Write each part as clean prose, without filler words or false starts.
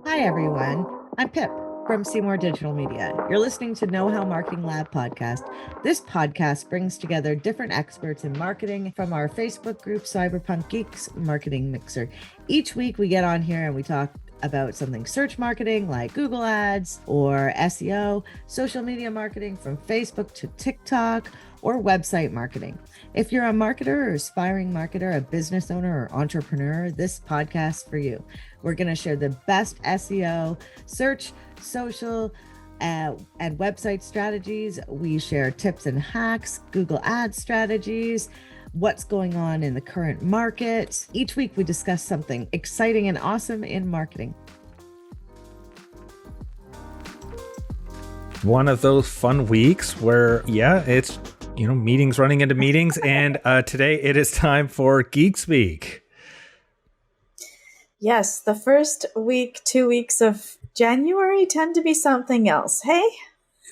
Hi, everyone. I'm Pip from Seymour Digital Media. You're listening to Know How Marketing Lab podcast. This podcast brings together different experts in marketing from our Facebook group, Cyberpunk Geeks Marketing Mixer. Each week, we get on here and we talk about something search marketing like Google Ads or SEO, social media marketing from Facebook to TikTok, or website marketing. If you're a marketer or aspiring marketer, a business owner or entrepreneur, this podcast for you. We're going to share the best SEO, search, social, and website strategies. We share tips and hacks, Google Ads strategies, what's going on in the current market. Each week we discuss something exciting and awesome in marketing. One of those fun weeks where, it's, meetings running into meetings. And today it is time for Geek Speak. Yes, the first week, 2 weeks of January tend to be something else. Hey?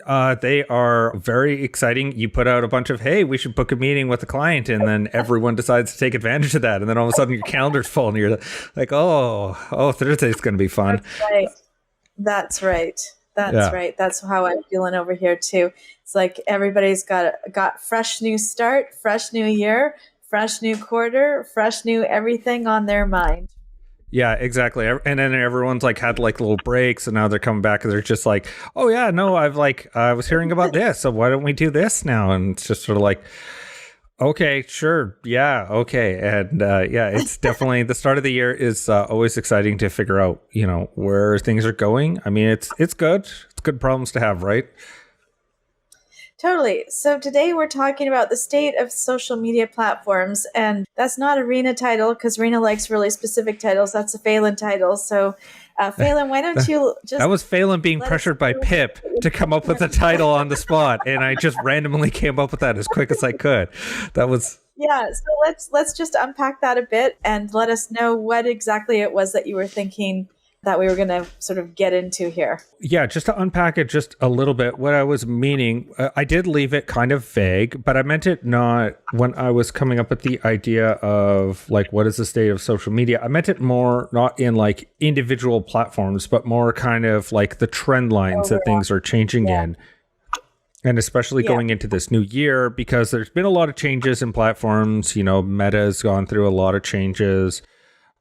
They are very exciting. You put out a bunch of, hey, we should book a meeting with the client. And then everyone decides to take advantage of that. And then all of a sudden your calendar's full and you're like, oh, Thursday's going to be fun. That's right. Right. That's how I'm feeling over here too. It's like everybody's got fresh new start, fresh new year, fresh new quarter, fresh new everything on their mind. Yeah, exactly. And then everyone's like had like little breaks and now they're coming back and they're just like, oh yeah, no, I was hearing about this. So why don't we do this now? And it's just sort of like, okay, sure. Yeah. Okay. And it's definitely the start of the year is always exciting to figure out, where things are going. I mean, it's good. It's good problems to have, right? Totally. So today we're talking about the state of social media platforms, and that's not a Rena title because Rena likes really specific titles. That's a Phelan title. So Phelan, why don't you just... That was Phelan being pressured by Pip to come up with a title on the spot, and I just randomly came up with that as quick as I could. That was... Yeah, so let's just unpack that a bit and let us know what exactly it was that you were thinking that we were going to sort of get into here. Yeah, just to unpack it just a little bit, what I was meaning, I did leave it kind of vague, but I meant it not when I was coming up with the idea of like, what is the state of social media? I meant it more not in like individual platforms, but more kind of like the trend lines that things are changing in. And especially going into this new year, because there's been a lot of changes in platforms. Meta's gone through a lot of changes.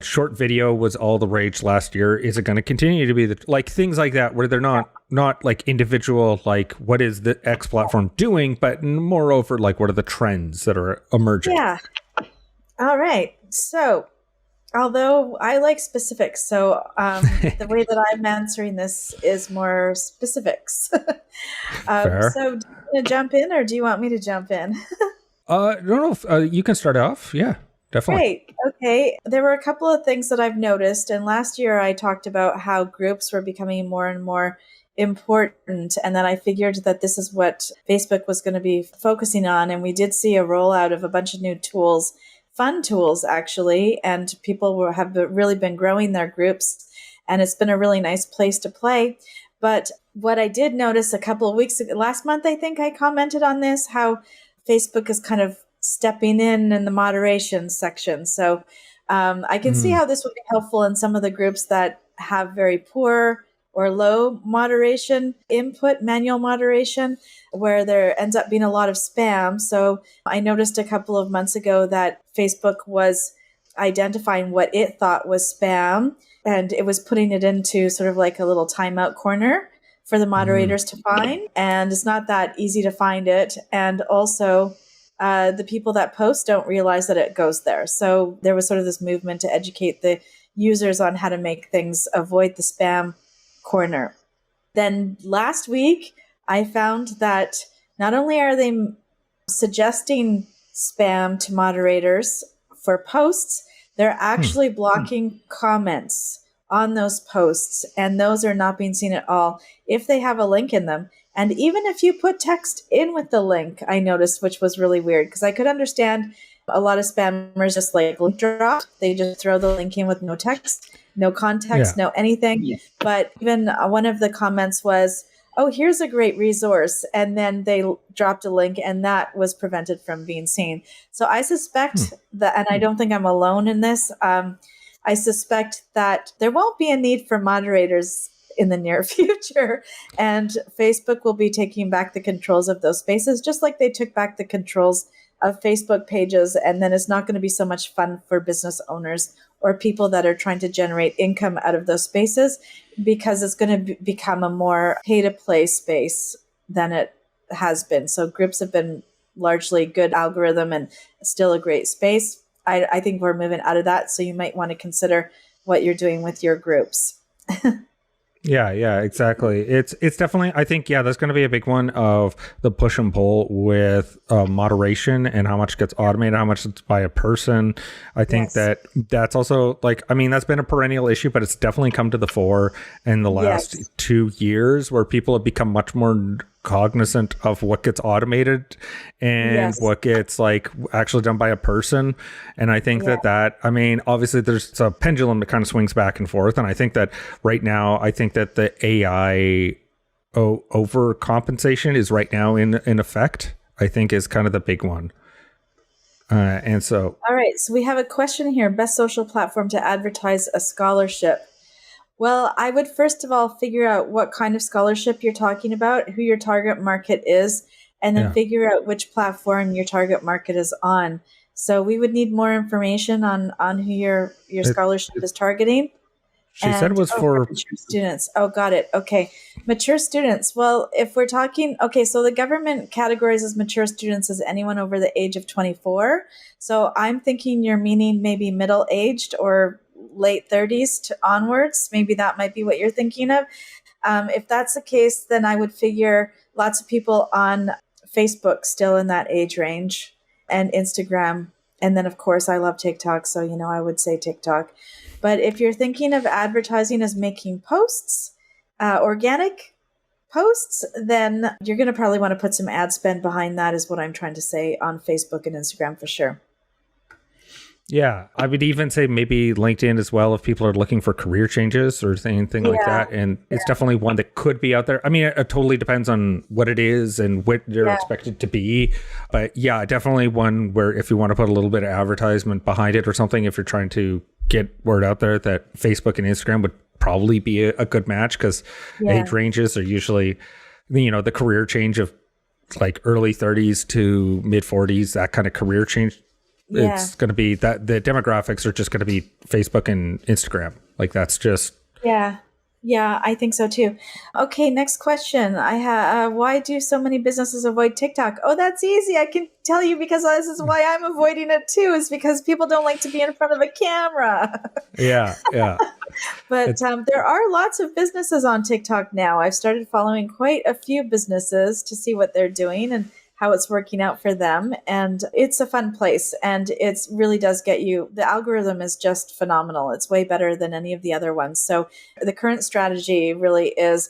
Short video was all the rage last year. Is it going to continue to be things like that where they're not like individual, like what is the X platform doing, but moreover, like what are the trends that are emerging? Yeah. All right. So although I like specifics, so the way that I'm answering this is more specifics. Fair. So do you want to jump in or do you want me to jump in? No, you can start off. Yeah. Definitely. Great. Okay. There were a couple of things that I've noticed. And last year I talked about how groups were becoming more and more important. And then I figured that this is what Facebook was going to be focusing on. And we did see a rollout of a bunch of new tools, fun tools, actually. And people have really been growing their groups. And it's been a really nice place to play. But what I did notice a couple of weeks ago, last month, I think I commented on this, how Facebook is kind of stepping in the moderation section. So I can see how this would be helpful in some of the groups that have very poor or low moderation input, manual moderation, where there ends up being a lot of spam. So I noticed a couple of months ago that Facebook was identifying what it thought was spam, and it was putting it into sort of like a little timeout corner for the moderators to find. And it's not that easy to find it. And also, the people that post don't realize that it goes there. So there was sort of this movement to educate the users on how to make things avoid the spam corner. Then last week, I found that not only are they suggesting spam to moderators for posts, they're actually blocking comments on those posts, and those are not being seen at all if they have a link in them. And even if you put text in with the link, I noticed, which was really weird, because I could understand a lot of spammers just like link drop. They just throw the link in with no text, no context, no anything. Yeah. But even one of the comments was, oh, here's a great resource. And then they dropped a link and that was prevented from being seen. So I suspect that, and I don't think I'm alone in this, I I suspect that there won't be a need for moderators in the near future, and Facebook will be taking back the controls of those spaces, just like they took back the controls of Facebook pages. And then it's not going to be so much fun for business owners or people that are trying to generate income out of those spaces, because it's going to become a more pay-to-play space than it has been. So groups have been largely good algorithm and still a great space. I think we're moving out of that. So you might want to consider what you're doing with your groups. Yeah, exactly. It's definitely, I think, yeah, there's going to be a big one of the push and pull with moderation and how much gets automated, how much it's by a person. I think that's also like, I mean, that's been a perennial issue, but it's definitely come to the fore in the last 2 years, where people have become much more cognizant of what gets automated and what gets like actually done by a person. And I think that I mean, obviously there's a pendulum that kind of swings back and forth, and I think that right now, I think that the AI overcompensation is right now in effect, I think, is kind of the big one. And so all right, so we have a question here: best social platform to advertise a scholarship. Well, I would first of all figure out what kind of scholarship you're talking about, who your target market is, and then figure out which platform your target market is on. So we would need more information on who your scholarship is targeting. She said it was for mature students. Oh, got it. Okay. Mature students. Well, if we're talking, okay, so the government categorizes mature students as anyone over the age of 24. So I'm thinking you're meaning maybe middle-aged or late 30s to onwards. Maybe that might be what you're thinking of. If that's the case, then I would figure lots of people on Facebook still in that age range, and Instagram. And then, of course, I love TikTok. So, I would say TikTok. But if you're thinking of advertising as making posts, organic posts, then you're going to probably want to put some ad spend behind that, is what I'm trying to say, on Facebook and Instagram for sure. Yeah, I would even say maybe LinkedIn as well, if people are looking for career changes or anything like that. And it's definitely one that could be out there. I mean, it totally depends on what it is and what they're expected to be. But yeah, definitely one where if you want to put a little bit of advertisement behind it or something, if you're trying to get word out there, that Facebook and Instagram would probably be a good match, because age ranges are usually, the career change of like early 30s to mid 40s, that kind of career change. It's going to be that the demographics are just going to be Facebook and Instagram. Like that's just. Yeah, I think so too. Okay, next question. I have, why do so many businesses avoid TikTok? Oh, that's easy. I can tell you, because this is why I'm avoiding it too, is because people don't like to be in front of a camera. Yeah. But there are lots of businesses on TikTok now. I've started following quite a few businesses to see what they're doing and how it's working out for them. And it's a fun place. And it really does get you, the algorithm is just phenomenal. It's way better than any of the other ones. So the current strategy really is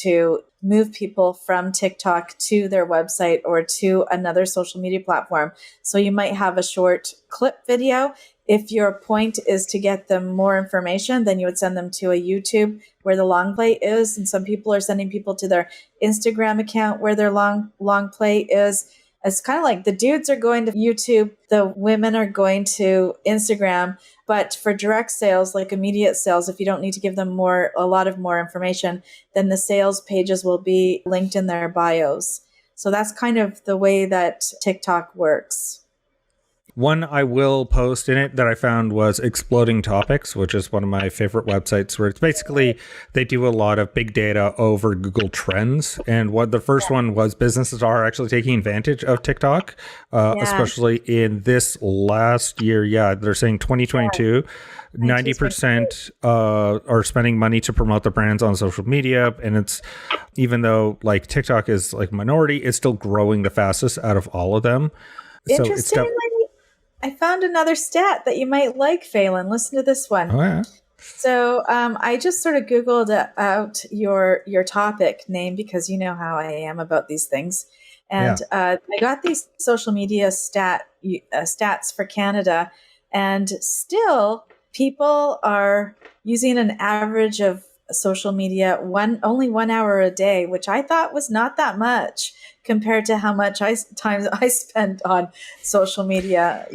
to move people from TikTok to their website or to another social media platform. So you might have a short clip video. If your point is to get them more information, then you would send them to a YouTube where the long play is. And some people are sending people to their Instagram account where their long play is. It's kind of like the dudes are going to YouTube, the women are going to Instagram. But for direct sales, like immediate sales, if you don't need to give them a lot of more information, then the sales pages will be linked in their bios. So that's kind of the way that TikTok works. One I will post in it that I found was Exploding Topics, which is one of my favorite websites, where it's basically they do a lot of big data over Google Trends. And what the first one was, businesses are actually taking advantage of TikTok, especially in this last year. Yeah, they're saying 2022. 90% are spending money to promote their brands on social media. And it's, even though like TikTok is like minority, it's still growing the fastest out of all of them. Interestingly, I found another stat that you might like, Phelan. Listen to this one. Oh, yeah. So I just sort of Googled out your topic name, because you know how I am about these things. And I got these social media stats for Canada, and still people are using an average of social media only 1 hour a day, which I thought was not that much compared to how much time I spend on social media,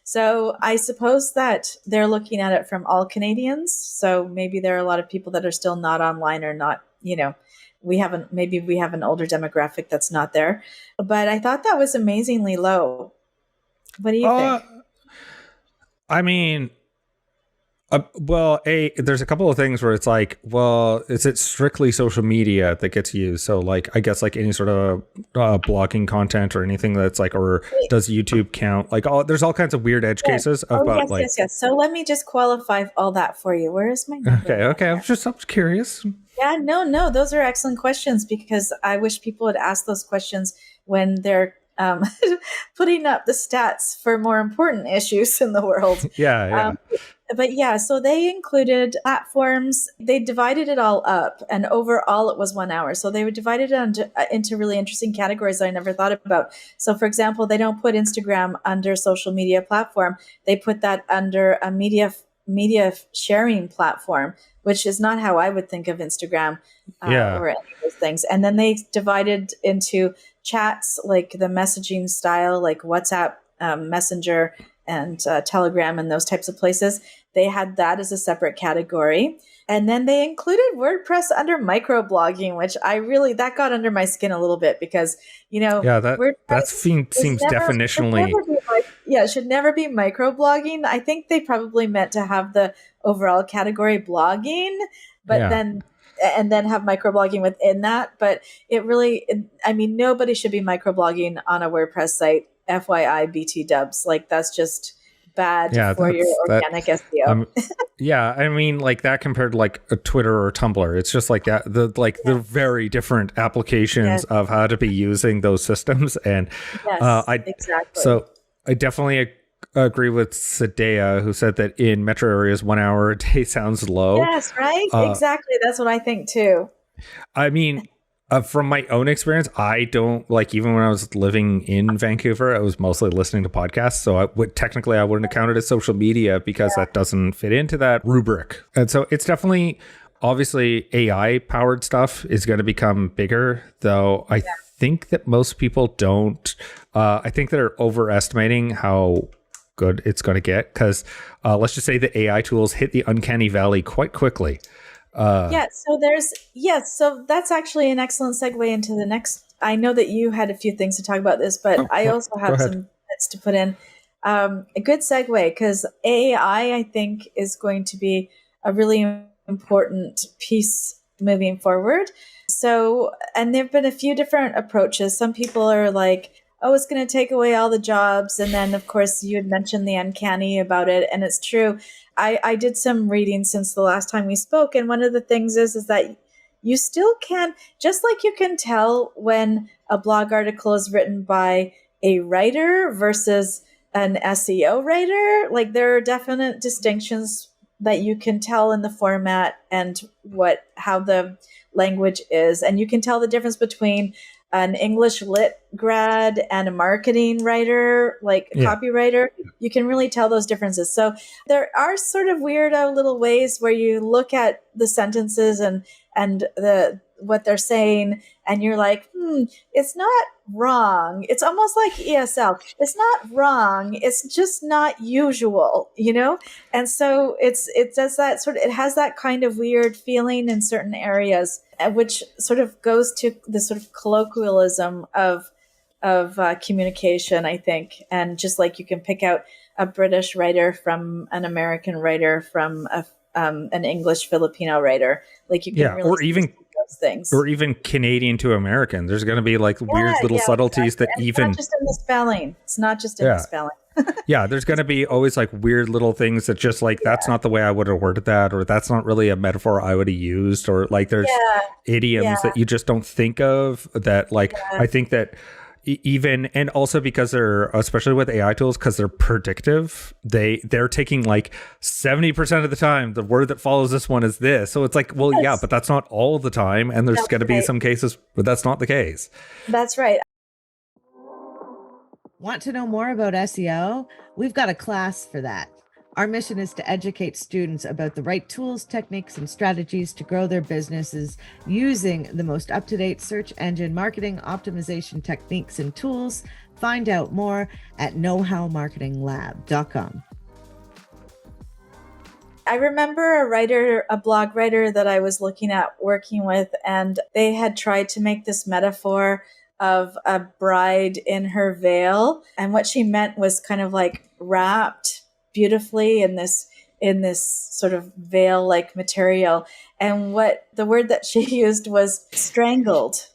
So I suppose that they're looking at it from all Canadians. So maybe there are a lot of people that are still not online or not, we have an older demographic that's not there. But I thought that was amazingly low. What do you think? I mean, there's a couple of things where it's like, well, is it strictly social media that gets used? So like, I guess like any sort of blogging content or anything that's like, or does YouTube count? Like, there's all kinds of weird edge cases about yes. So let me just qualify all that for you. Where is my number? Okay. I'm just curious. Yeah, no, those are excellent questions, because I wish people would ask those questions when they're putting up the stats for more important issues in the world. Yeah. But yeah, so they included platforms. They divided it all up, and overall it was 1 hour. So they were divided into really interesting categories I never thought about. So for example, they don't put Instagram under social media platform. They put that under a media sharing platform, which is not how I would think of Instagram or any of those things. And then they divided into chats, like the messaging style, like WhatsApp, Messenger, and Telegram, and those types of places. They had that as a separate category. And then they included WordPress under microblogging, which that got under my skin a little bit, because, that seems definitionally. It should never be microblogging. I think they probably meant to have the overall category blogging, but then have microblogging within that. But nobody should be microblogging on a WordPress site. FYI, BT dubs. Like, that's just bad for your organic SEO. Like that compared to like a Twitter or Tumblr, it's just like that. They're very different applications of how to be using those systems, and exactly. So I definitely agree with Sadea, who said that in metro areas, 1 hour a day sounds low. Yes, right. Exactly. That's what I think too. I mean, from my own experience, I don't even when I was living in Vancouver, I was mostly listening to podcasts. So I wouldn't have counted as social media, because that doesn't fit into that rubric. And so it's definitely, obviously, AI powered stuff is going to become bigger, though. I think that most people don't. I think they're overestimating how good it's going to get, because let's just say the AI tools hit the uncanny valley quite quickly. So that's actually an excellent segue into the next. I know that you had a few things to talk about this, but I also have some bits to put in. A good segue, because AI, I think, is going to be a really important piece moving forward. So, and there've been a few different approaches. Some people are like, oh, it's going to take away all the jobs. And then, of course, you had mentioned the uncanny about it. And it's true. I did some reading since the last time we spoke. And one of the things is that you still can, just like you can tell when a blog article is written by a writer versus an SEO writer, like there are definite distinctions that you can tell in the format and how the language is. And you can tell the difference between an English lit grad and a marketing writer, like a copywriter. You can really tell those differences. So there are sort of weirdo little ways where you look at the sentences and what they're saying, and you're like, it's not wrong. It's almost like ESL. It's not wrong. It's just not usual, And so it does that sort of, it has that kind of weird feeling in certain areas, which sort of goes to the sort of colloquialism of communication, I think. And just like you can pick out a British writer from an American writer from an English Filipino writer, like you can really, or even those things, or even Canadian to American. There's going to be like weird little subtleties that and even it's not just in the spelling. It's not just in the spelling. There's going to be always like weird little things that just like, that's not the way I would have worded that, or that's not really a metaphor I would have used, or like there's idioms that you just don't think of that. Like, I think that even, and also because they're, especially with AI tools, because they're predictive, they're taking like 70% of the time, the word that follows this one is this. So it's like, well, but that's not all the time. And there's going to be some cases where that's not the case. That's right. Want to know more about SEO? We've got a class for that. Our mission is to educate students about the right tools, techniques, and strategies to grow their businesses using the most up-to-date search engine marketing optimization techniques and tools Find out more at knowhowmarketinglab.com. I remember a blog writer that I was looking at working with, and they had tried to make this metaphor of a bride in her veil. And what she meant was kind of like wrapped beautifully in this sort of veil-like material. And what the word that she used was strangled.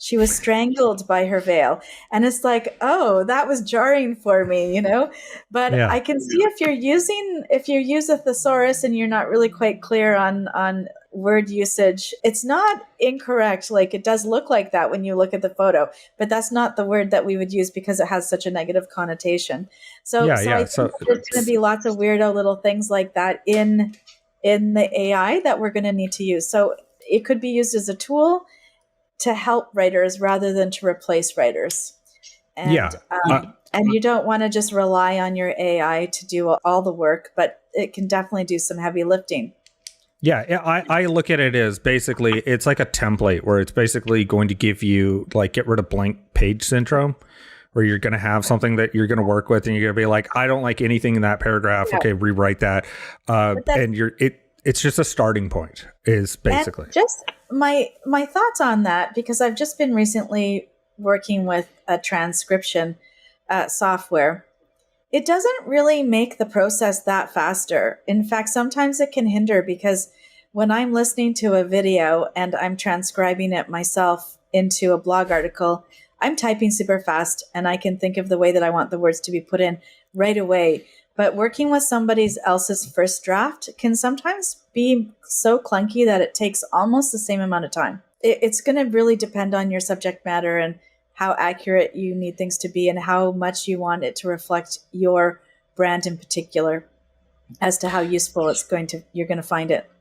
She was strangled by her veil. And it's like, oh, that was jarring for me, you know? But yeah. I can see if you use a thesaurus and you're not really quite clear on word usage, it's not incorrect. Like, it does look like that when you look at the photo, but that's not the word that we would use because it has such a negative connotation. So I think there's going to be lots of weirdo little things like that in the AI that we're going to need to use. So it could be used as a tool to help writers rather than to replace writers. And, and you don't want to just rely on your AI to do all the work, but it can definitely do some heavy lifting. Yeah, I look at it as basically, it's like a template where it's basically going to give you, like, get rid of blank page syndrome, where you're going to have something that you're going to work with and you're going to be like, I don't like anything in that paragraph. Yeah. Okay, rewrite that. And it's just a starting point is basically. And just my thoughts on that, because I've just been recently working with a transcription software. It doesn't really make the process that faster. In fact, sometimes it can hinder, because when I'm listening to a video and I'm transcribing it myself into a blog article, I'm typing super fast and I can think of the way that I want the words to be put in right away. But working with somebody else's first draft can sometimes be so clunky that it takes almost the same amount of time. It's going to really depend on your subject matter and how accurate you need things to be and how much you want it to reflect your brand in particular as to how useful you're going to find it.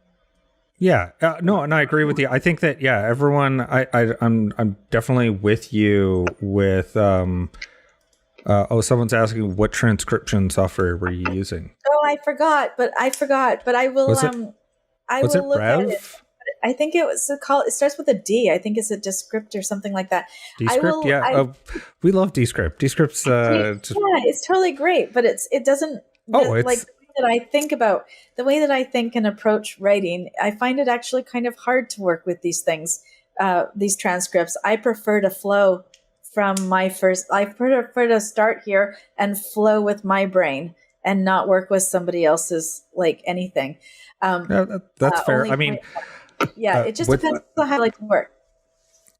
Yeah, no, and I agree with you. I think that, everyone, I'm definitely with you with, someone's asking, what transcription software were you using? Oh, I forgot, but I will, was I will look Rev? at it. I think it starts with a D. I think it's a Descript or something like that. Descript, we love Descript. Descript's it's totally great, but it doesn't like the way that I think and approach writing. I find it actually kind of hard to work with these things, these transcripts. I prefer to flow from I prefer to start here and flow with my brain and not work with somebody else's like anything. That's fair. I mean. It just depends on how I like to work.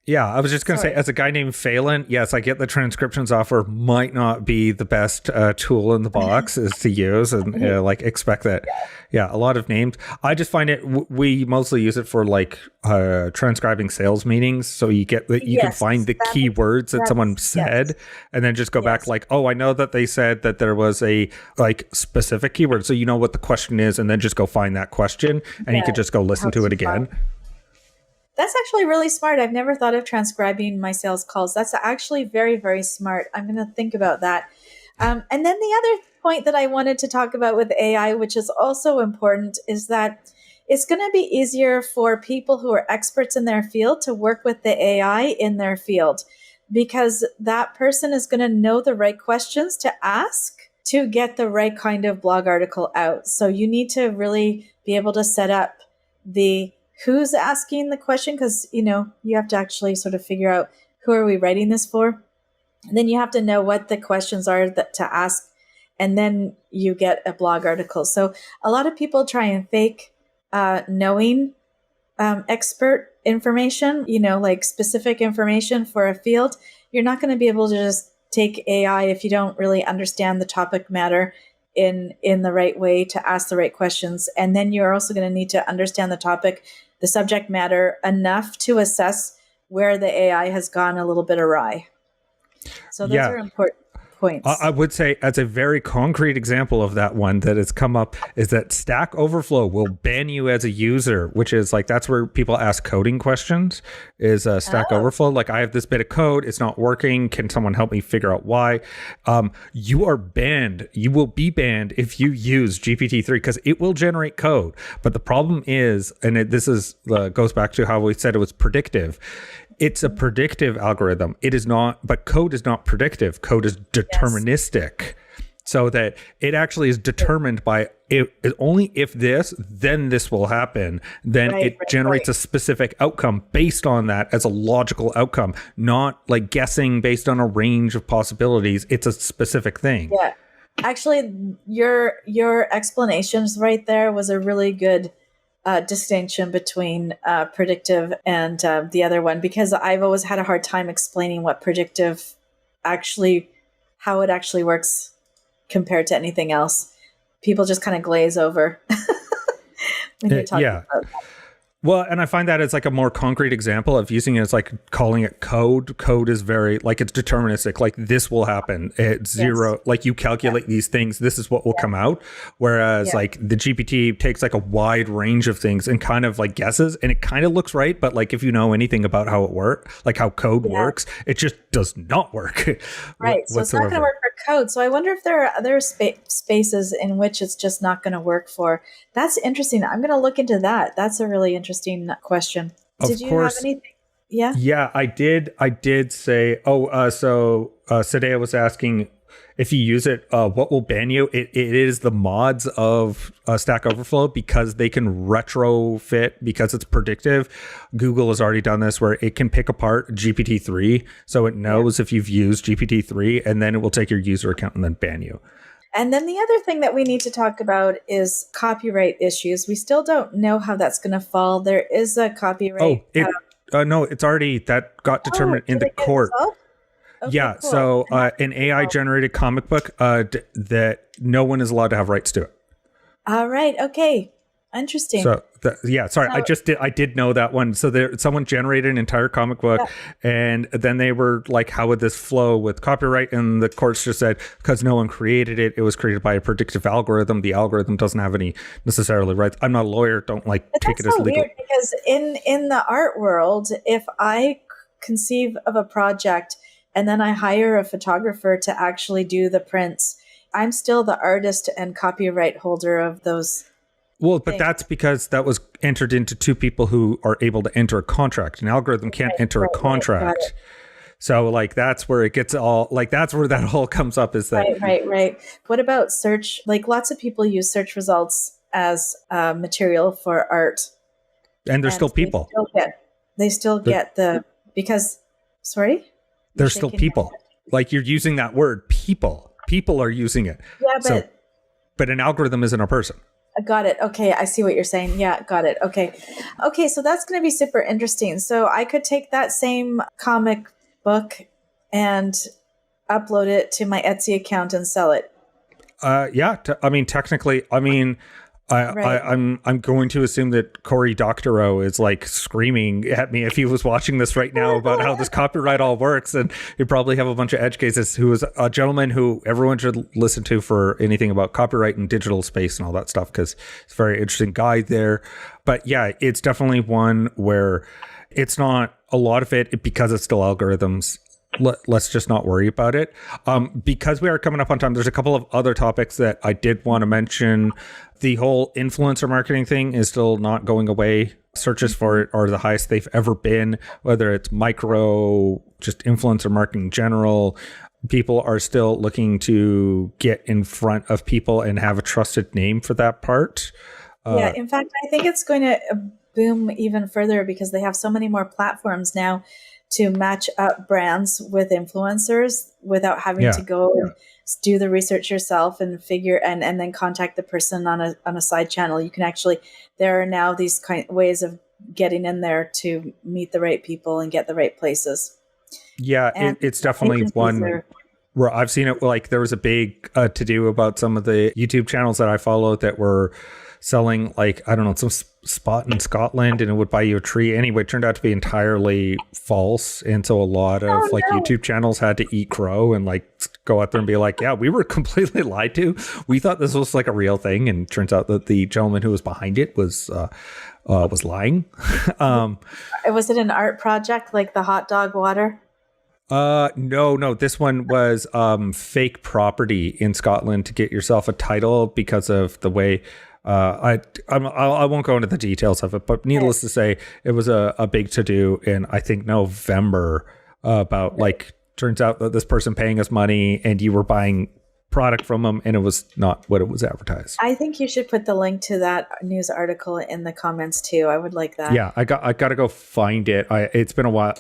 Yeah, I was just going to say, as a guy named Phelan, yes, I get the transcription software might not be the best tool in the box is to use, and expect that. Yeah, a lot of names. I just find it. We mostly use it for like transcribing sales meetings, so you get that you can find the keywords that someone said, and then just go back like, oh, I know that they said that there was a like specific keyword, so you know what the question is, and then just go find that question, and you could just go listen to it again. That's actually really smart. I've never thought of transcribing my sales calls. That's actually very, very smart. I'm going to think about that. And then the other point that I wanted to talk about with AI, which is also important, is that it's going to be easier for people who are experts in their field to work with the AI in their field, because that person is going to know the right questions to ask to get the right kind of blog article out. So you need to really be able to set up the who's asking the question, because, you have to actually sort of figure out who are we writing this for. And then you have to know what the questions are to ask, and then you get a blog article. So a lot of people try and fake knowing expert information, like specific information for a field. You're not going to be able to just take AI if you don't really understand the topic matter in the right way to ask the right questions. And then you're also going to need to understand the subject matter enough to assess where the AI has gone a little bit awry. So those are important points. I would say, as a very concrete example of that one that has come up, is that Stack Overflow will ban you as a user, which is like, that's where people ask coding questions, is Stack Overflow. Like, I have this bit of code, it's not working. Can someone help me figure out why? You are banned. You will be banned if you use GPT-3, because it will generate code. But the problem is, and this is goes back to how we said it was predictive. It's a predictive algorithm. It is not, but code is not predictive. Code is deterministic. So that it actually is determined by only if this, then this will happen. Then it generates a specific outcome based on that as a logical outcome, not like guessing based on a range of possibilities. It's a specific thing. Yeah. Actually, your explanations right there was a really good distinction between predictive and the other one, because I've always had a hard time explaining what predictive actually, how it actually works compared to anything else. People just kind of glaze over when you're talking about that. Well, and I find that it's like a more concrete example of using it as like calling it code. Code is very like it's deterministic. Like this will happen. It's zero. Like you calculate these things. This is what will come out. Whereas like the GPT takes like a wide range of things and kind of like guesses, and it kind of looks right. But like if you know anything about how it works, like how code works, it just does not work. Right. So it's not going to work for code. So I wonder if there are other spaces in which it's just not going to work for. That's interesting. I'm going to look into that. That's a really interesting question. Did you have anything? Yeah. Yeah, I did say, so Sadea was asking if you use it, what will ban you? It is the mods of Stack Overflow, because they can retrofit, because it's predictive. Google has already done this where it can pick apart GPT-3. So it knows if you've used GPT-3, and then it will take your user account and then ban you. And then the other thing that we need to talk about is copyright issues. We still don't know how that's going to fall. There is a copyright. No, it's already, that got determined in the court. Okay, yeah. Cool. So an AI generated comic book that no one is allowed to have rights to it. All right. Okay. Interesting. So sorry, I did know that one. So someone generated an entire comic book, and then they were like, how would this flow with copyright? And the courts just said, because no one created it, it was created by a predictive algorithm. The algorithm doesn't have any necessarily rights. I'm not a lawyer. Don't take it as legal. Weird, because in the art world, if I conceive of a project and then I hire a photographer to actually do the prints, I'm still the artist and copyright holder of those. Well, but that's because that was entered into two people who are able to enter a contract. An algorithm can't enter a contract. So like, that's where it gets all, like, that's where that all comes up, is that. Right. What about search? Like, lots of people use search results as material for art. And they're still people. They still get sorry? They're still people. Like, you're using that word, people. People are using it. Yeah, but an algorithm isn't a person. Got it. Okay. I see what you're saying. Yeah, got it. Okay. So that's going to be super interesting. So I could take that same comic book and upload it to my Etsy account and sell it. Technically, I'm going to assume that Cory Doctorow is like screaming at me if he was watching this right now about how this copyright all works, and he'd probably have a bunch of edge cases. Who is a gentleman who everyone should listen to for anything about copyright and digital space and all that stuff, because it's a very interesting guy there. But yeah, it's definitely one where it's not a lot of it, because it's still algorithms. Let's just not worry about it. Because we are coming up on time, there's a couple of other topics that I did want to mention. The whole influencer marketing thing is still not going away. Searches for it are the highest they've ever been, whether it's micro, just influencer marketing in general. People are still looking to get in front of people and have a trusted name for that part. In fact, I think it's going to boom even further, because they have so many more platforms now to match up brands with influencers without having to go and do the research yourself and figure and then contact the person on a side channel. You can actually, there are now these ways of getting in there to meet the right people and get the right places. Yeah, it's definitely one where I've seen it. Like, there was a big to-do about some of the YouTube channels that I follow that were selling, like, I don't know, some spot in Scotland, and it would buy you a tree. Anyway, it turned out to be entirely false. And so a lot of YouTube channels had to eat crow and like go out there and be like, yeah, we were completely lied to. We thought this was like a real thing. And it turns out that the gentleman who was behind it was lying. Was it an art project like the hot dog water? No. This one was fake property in Scotland to get yourself a title, because of the way I won't go into the details of it, but needless to say, it was a big to do in, I think, November, about like, turns out that this person paying us money and you were buying product from them and it was not what it was advertised. I think you should put the link to that news article in the comments too. I would like that. Yeah, I got to go find it. It's been a while.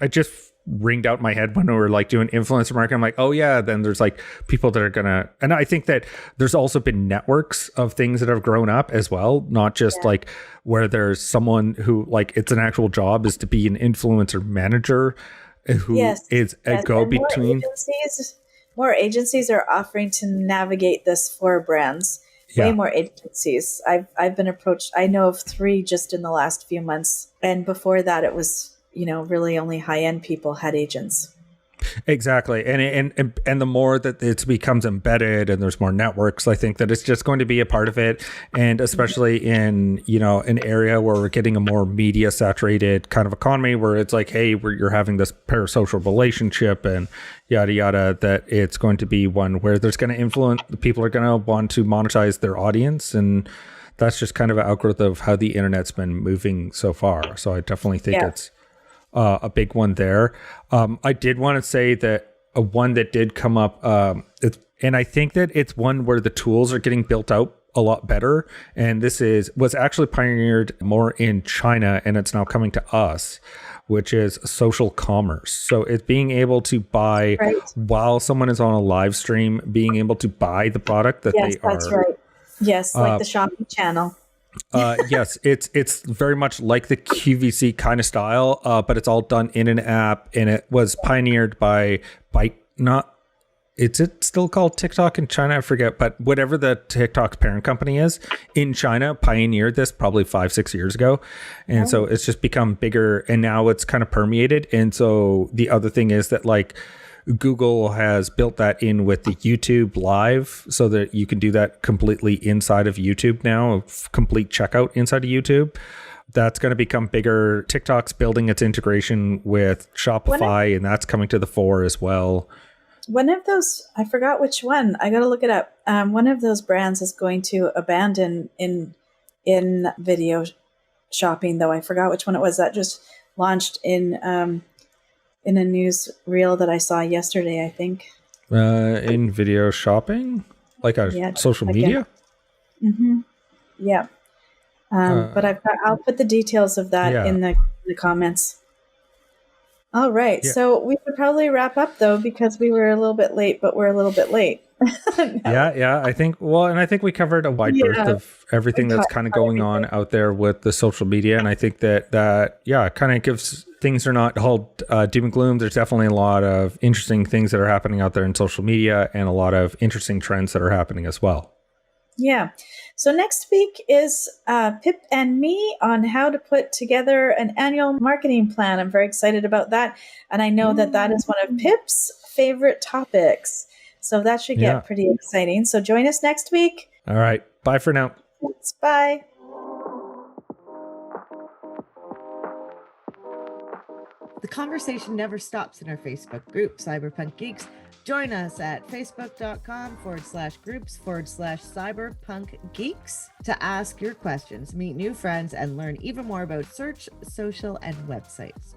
I just ringed out my head when we were like doing influencer marketing. I'm like, oh yeah, then there's like people that are gonna, and I think that there's also been networks of things that have grown up as well, not just like where there's someone who like it's an actual job is to be an influencer manager who is a go-between. More agencies are offering to navigate this for brands. Way more agencies. I've been approached. I know of 3 just in the last few months, and before that, it was really only high-end people had agents. Exactly. And the more that it becomes embedded and there's more networks, I think that it's just going to be a part of it. And especially in, an area where we're getting a more media saturated kind of economy where it's like, hey, you're having this parasocial relationship and yada, yada, that it's going to be one where there's going to influence, people are going to want to monetize their audience. And that's just kind of an outgrowth of how the internet's been moving so far. So I definitely think it's a big one there. I did want to say that one that did come up, and I think that it's one where the tools are getting built out a lot better. And this was actually pioneered more in China, and it's now coming to us, which is social commerce. So it's being able to buy while someone is on a live stream, being able to buy the product that they are. That's right. Yes, like the shopping channel. Yes, it's very much like the QVC kind of style, but it's all done in an app, and it was pioneered by is it still called TikTok in China? I forget, but whatever the TikTok's parent company is in China pioneered this probably 5-6 years ago. And so it's just become bigger, and now it's kind of permeated. And so the other thing is that like Google has built that in with the YouTube Live so that you can do that completely inside of YouTube now, complete checkout inside of YouTube. That's going to become bigger. TikTok's building its integration with Shopify, and that's coming to the fore as well. One of those, I forgot which one. I got to look it up. One of those brands is going to abandon in video shopping, though. I forgot which one it was. That just launched in a news reel that I saw yesterday, I think. In video shopping? Like social media? Mm-hmm. Yeah. But I'll put the details of that in the comments. All right. Yeah. So we should probably wrap up, though, because we were a little bit late, but we're a little bit late. Yeah. I think we covered a wide berth of everything that's kind of going on out there with the social media. And I think that kind of gives things are not all doom and gloom. There's definitely a lot of interesting things that are happening out there in social media and a lot of interesting trends that are happening as well. Yeah. So next week is Pip and me on how to put together an annual marketing plan. I'm very excited about that. And I know that is one of Pip's favorite topics. So that should get pretty exciting. So join us next week. All right. Bye for now. Thanks. Bye. The conversation never stops in our Facebook group, Cyberpunk Geeks. Join us at facebook.com/groups/cyberpunk geeks to ask your questions, meet new friends, and learn even more about search, social, and websites.